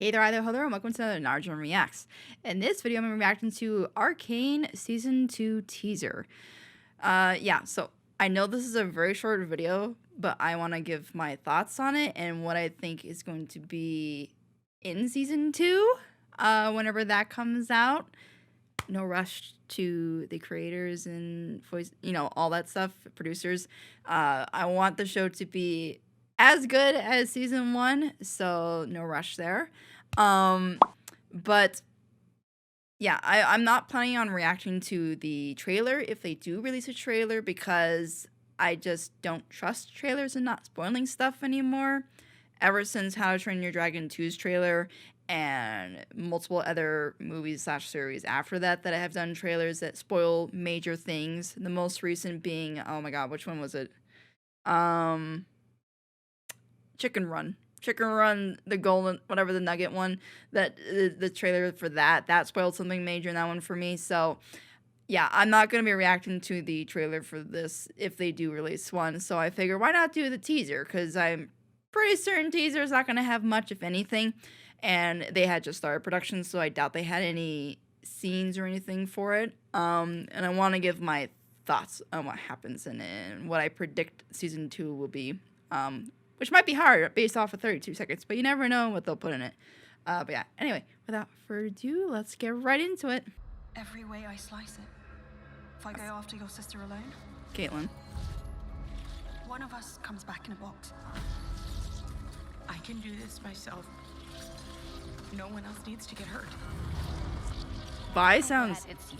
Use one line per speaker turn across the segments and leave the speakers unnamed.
Hey there, hello, and welcome to another Narujen Reacts. In this video, I'm reacting to Arcane Season 2 teaser. Yeah, so I know this is a very short video, but I want to give my thoughts on it and what I think is going to be in Season 2, whenever that comes out. No rush to the creators and voice, all that stuff, producers. I want the show to be as good as Season 1, so no rush there. But yeah, I'm not planning on reacting to the trailer if they do release a trailer, because I just don't trust trailers and not spoiling stuff anymore. Ever since How to Train Your Dragon 2's trailer and multiple other movies / series after that I have done trailers that spoil major things. The most recent being, oh my god, which one was it? Chicken Run, the golden, whatever, the nugget one, that the trailer for that spoiled something major in that one for me. So yeah, I'm not going to be reacting to the trailer for this if they do release one. So I figure, why not do the teaser? Because I'm pretty certain teaser is not going to have much, if anything. And they had just started production, so I doubt they had any scenes or anything for it. And I want to give my thoughts on what happens in it and what I predict Season 2 will be. Which might be hard based off of 32 seconds, but you never know what they'll put in it. But yeah, anyway, without further ado, let's get right into it.
Every way I slice it. If I go after your sister alone,
Caitlin.
one of us comes back in a box.
I can do this myself. No one else needs to get hurt.
Vi sounds...
It's you.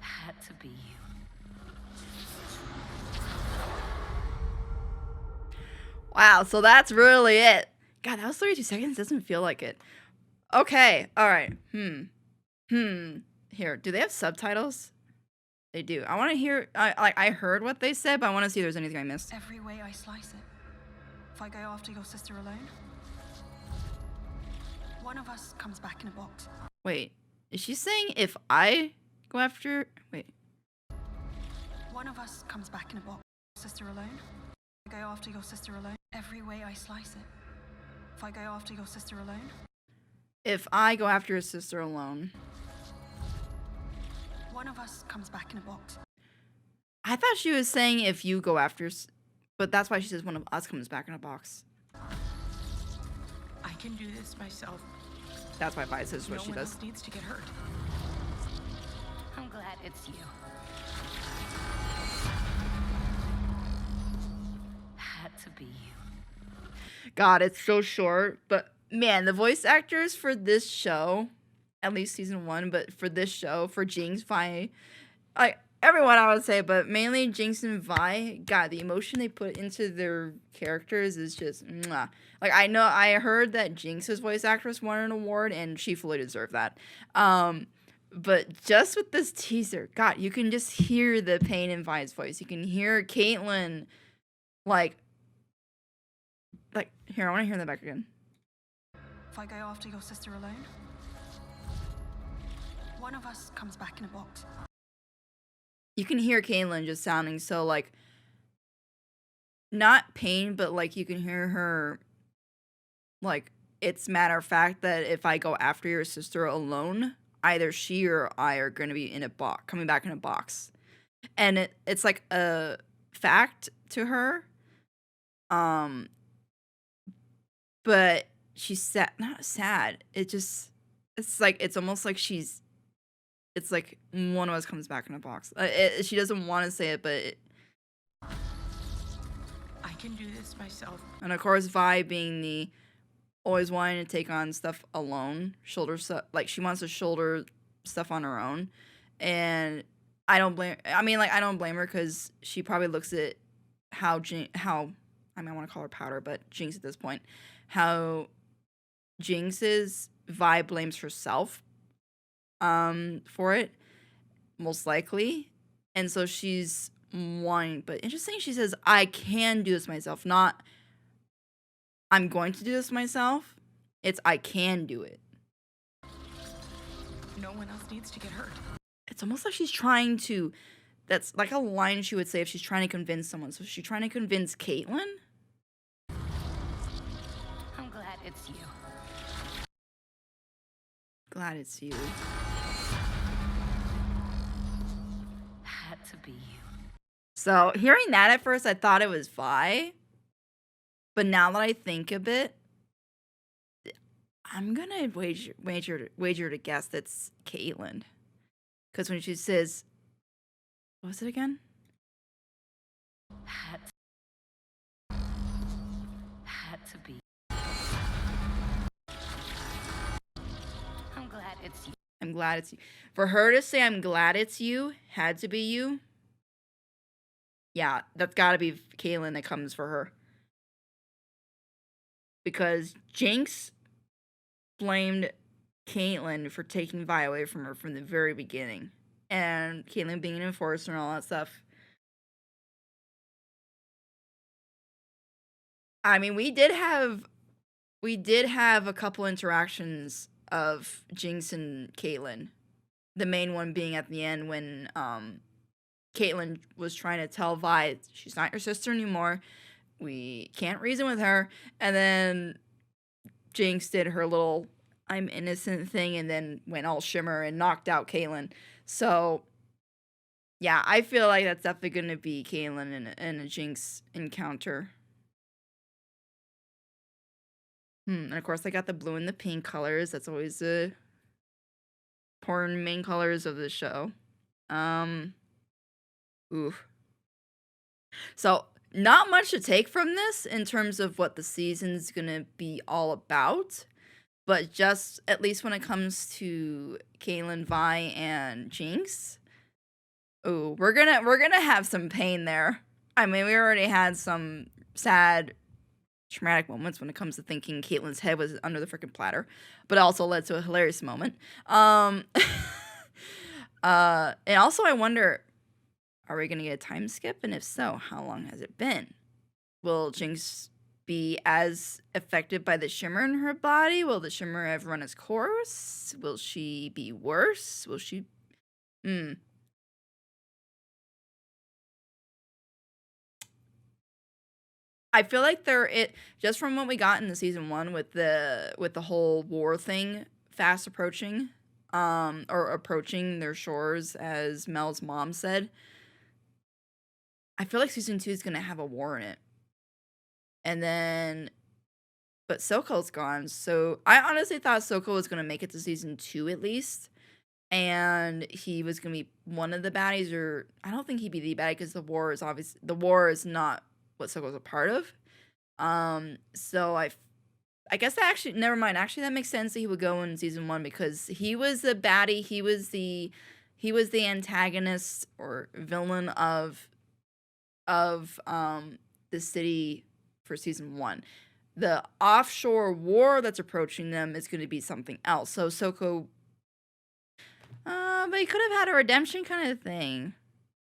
Had to be you.
Wow, so that's really it. God, that was 32 seconds. Doesn't feel like it. Okay, all right. Here, do they have subtitles? They do. I want to hear. I heard what they said, but I want to see if there's anything I missed.
Every way I slice it. If I go after your sister alone, one of us comes back in a box.
Wait, is she saying if I go after? Wait.
One of us comes back in a box. Sister alone. If I go after your sister alone. Every way I slice it. If I go after your sister alone.
If I go after your sister alone.
One of us comes back in a box.
I thought she was saying if you go after, but that's why she says one of us comes back in a box.
I can do this myself.
That's why Vi says what she
No one
does.
else needs to get hurt.
I'm glad it's you. Had to be you.
God, it's so short, but man, the voice actors for this show, at least Season 1, but for this show, for Jinx, Vi, like, everyone I would say, but mainly Jinx and Vi, God, the emotion they put into their characters is just, mwah. Like, I heard that Jinx's voice actress won an award, and she fully deserved that. But just with this teaser, God, you can just hear the pain in Vi's voice. You can hear Caitlin, like, here, I want to hear that back again.
If I go after your sister alone, one of us comes back in a box.
You can hear Caitlin just sounding so, like, not pain, but, like, you can hear her, like, it's matter of fact that if I go after your sister alone, either she or I are going to be in a box, coming back in a box. And it's like a fact to her. But she's sad, not sad. It's like, it's almost like it's like one of us comes back in a box. She doesn't want to say it, but
I can do this myself.
and of course, Vi being the always wanting to take on stuff alone, shoulder stuff, like she wants to shoulder stuff on her own, and I don't blame. I mean, like, I don't blame her, because she probably looks at how I mean, I want to call her Powder, but Jinx at this point, how Jinx is. Vi blames herself for it, most likely, and so she's wanting. But interesting, she says, I can do this myself, not I'm going to do this myself. It's I can do it.
No one else needs to get hurt.
It's almost like she's trying to, that's like a line she would say if she's trying to convince someone. So is she trying to convince Caitlin?
glad it's you.
Glad it's you.
Had to be you.
So hearing that at first, I thought it was Vi. But now that I think of it, I'm gonna wager to guess that's Caitlyn. Because when she says, what was it again?
Had to be. I'm glad it's you.
I'm glad it's you. For her to say I'm glad it's you, had to be you. Yeah, that's gotta be Caitlyn that comes for her. Because Jinx blamed Caitlyn for taking Vi away from her from the very beginning. And Caitlyn being an enforcer and all that stuff. I mean, we did have a couple interactions of Jinx and Caitlyn. The main one being at the end when Caitlyn was trying to tell Vi she's not your sister anymore. We can't reason with her. And then Jinx did her little I'm innocent thing and then went all shimmer and knocked out Caitlyn. So, yeah, I feel like that's definitely going to be Caitlyn in a Jinx encounter. And of course, I got the blue and the pink colors. That's always the important main colors of the show. Oof. So, not much to take from this in terms of what the season's gonna be all about, but just at least when it comes to Caitlyn, Vi, and Jinx, ooh, we're gonna have some pain there. I mean, we already had some sad, traumatic moments when it comes to thinking Caitlyn's head was under the freaking platter, but also led to a hilarious moment. And also I wonder, are we going to get a time skip? And if so, how long has it been? Will Jinx be as affected by the shimmer in her body? Will the shimmer have run its course? Will she be worse? Will she... I feel like just from what we got in the season 1 with the whole war thing fast approaching, or approaching their shores, as Mel's mom said, I feel like season 2 is gonna have a war in it. And then, but Soko's gone, so I honestly thought Soko was gonna make it to season 2 at least, and he was gonna be one of the baddies, or I don't think he'd be the baddie because the war is not what Soko's a part of. So I guess that actually, never mind. Actually, that makes sense that he would go in season 1 because he was the baddie. He was the antagonist or villain of the city for season 1. The offshore war that's approaching them is going to be something else. So Soko, but he could have had a redemption kind of thing.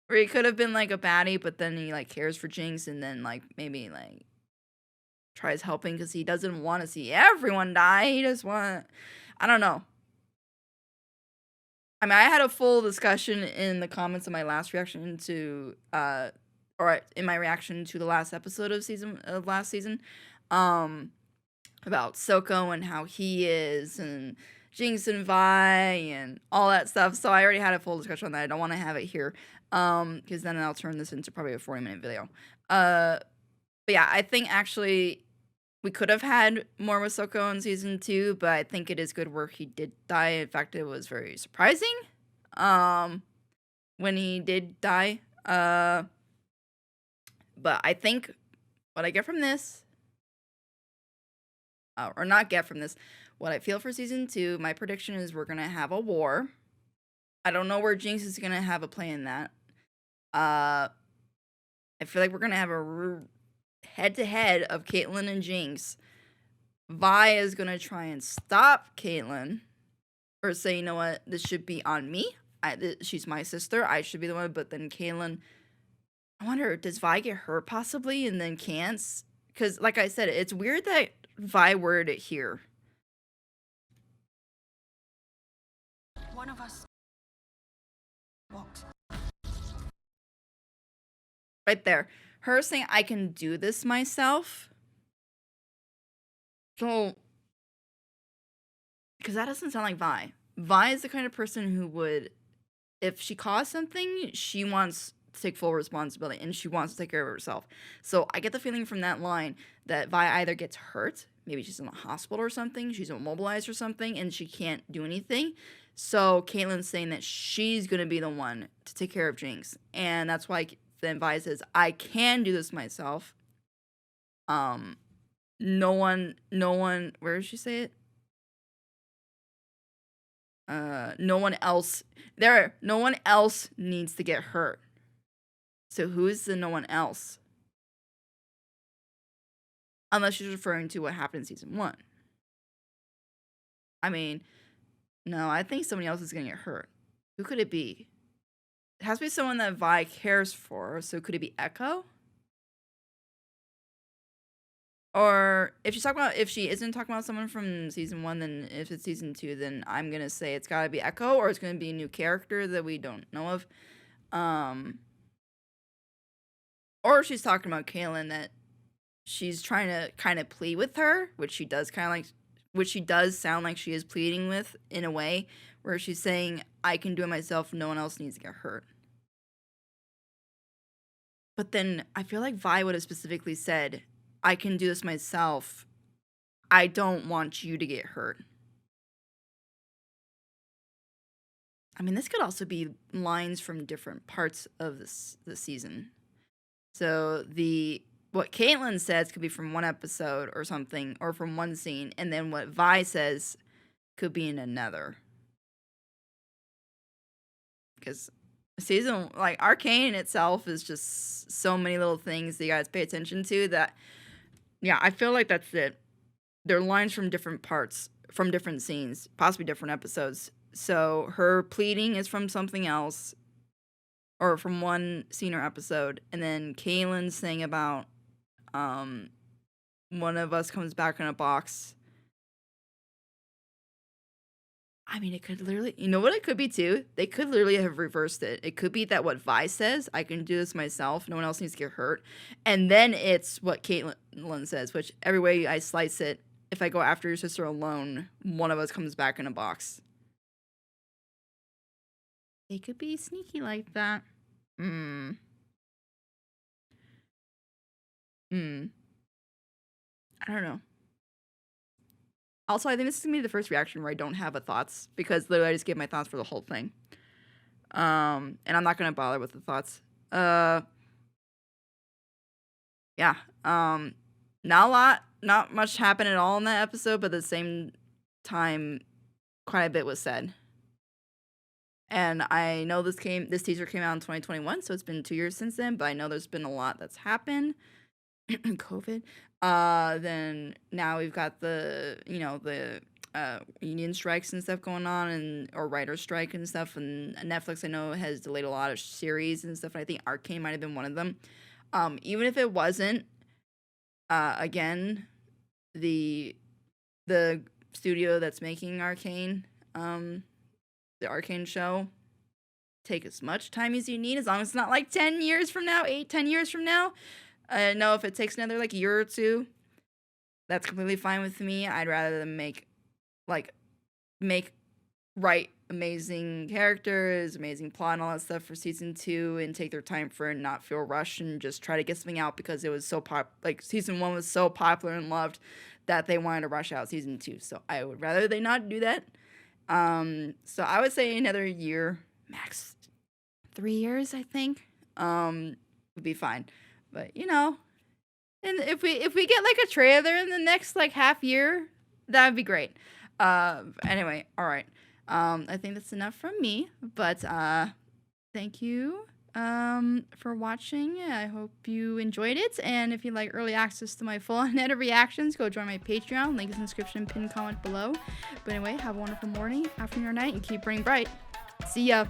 Or he could have been like a baddie, but then he like cares for Jinx and then like maybe like tries helping because he doesn't want to see everyone die. He just I don't know. I mean, I had a full discussion in the comments of my last reaction to or in my reaction to the last episode of last season, about Soko and how he is and Jinx and Vi and all that stuff. So I already had a full discussion on that. I don't want to have it here. Because then I'll turn this into probably a 40-minute video. But yeah, I think actually we could have had more with Soko in season 2, but I think it is good where he did die. In fact, it was very surprising when he did die. But I think what I get from this, or not get from this, what I feel for season 2, my prediction is we're gonna have a war. I don't know where Jinx is gonna have a play in that. I feel like we're gonna have a head-to-head of Caitlyn and Jinx. Vi is gonna try and stop Caitlyn, or say, you know what, this should be on me. She's my sister. I should be the one. But then Caitlyn, I wonder, does Vi get hurt possibly, and then can't? Because, like I said, it's weird that Vi worded it here.
One of us walked.
Right there. Her saying, I can do this myself. So, because that doesn't sound like Vi. Vi is the kind of person who would, if she caused something, she wants to take full responsibility and she wants to take care of herself. So I get the feeling from that line that Vi either gets hurt, maybe she's in the hospital or something, she's immobilized or something, and she can't do anything. So Caitlyn's saying that she's going to be the one to take care of Jinx. And that's why then Vi says, I can do this myself. No one, where does she say it? No one else needs to get hurt. So who is the no one else? Unless she's referring to what happened in season 1. I mean, no, I think somebody else is gonna get hurt. Who could it be? It has to be someone that Vi cares for, so could it be Echo? Or if she isn't talking about someone from season 1, then if it's season 2, then I'm gonna say it's gotta be Echo, or it's gonna be a new character that we don't know of. Or she's talking about Kaylin, that she's trying to kind of plead with her, which she does sound like she is pleading with in a way, where she's saying, I can do it myself, no one else needs to get hurt. But then I feel like Vi would have specifically said, I can do this myself. I don't want you to get hurt. I mean, this could also be lines from different parts of the season. So what Caitlyn says could be from one episode or something, or from one scene, and then what Vi says could be in another. Because Arcane itself is just so many little things that you guys pay attention to that, yeah, I feel like that's it. They're lines from different parts, from different scenes, possibly different episodes. So her pleading is from something else, or from one scene or episode, and then Kaylin saying about one of us comes back in a box. I mean, it could literally, you know what it could be too? They could literally have reversed it. It could be that what Vi says, I can do this myself, no one else needs to get hurt. And then it's what Caitlyn says, which every way I slice it, if I go after your sister alone, one of us comes back in a box. They could be sneaky like that. I don't know. Also, I think this is going to be the first reaction where I don't have thoughts, because literally I just gave my thoughts for the whole thing. And I'm not going to bother with the thoughts. Yeah. Not much happened at all in that episode, but at the same time, quite a bit was said. And I know this teaser came out in 2021, so it's been 2 years since then, but I know there's been a lot that's happened. COVID. Then now we've got the union strikes and stuff going on, or writer's strike and stuff, and Netflix I know has delayed a lot of series and stuff, and I think Arcane might have been one of them. Even if it wasn't, again, the studio that's making Arcane, the Arcane show, take as much time as you need, as long as it's not like 10 years from now, 10 years from now. No, if it takes another year or two, that's completely fine with me. I'd rather them write amazing characters, amazing plot, and all that stuff for season 2, and take their time for it and not feel rushed and just try to get something out because it was so season 1 was so popular and loved that they wanted to rush out season 2. So I would rather they not do that. So I would say another year, max 3 years, I think, would be fine. But, and if we get a trailer in the next half year, that would be great. Anyway, all right. I think that's enough from me, but thank you for watching. I hope you enjoyed it, and if you'd like early access to my full unedited reactions, go join my Patreon. Link is in the description, pinned comment below. But anyway, have a wonderful morning, afternoon, or night, and keep burning bright. See ya!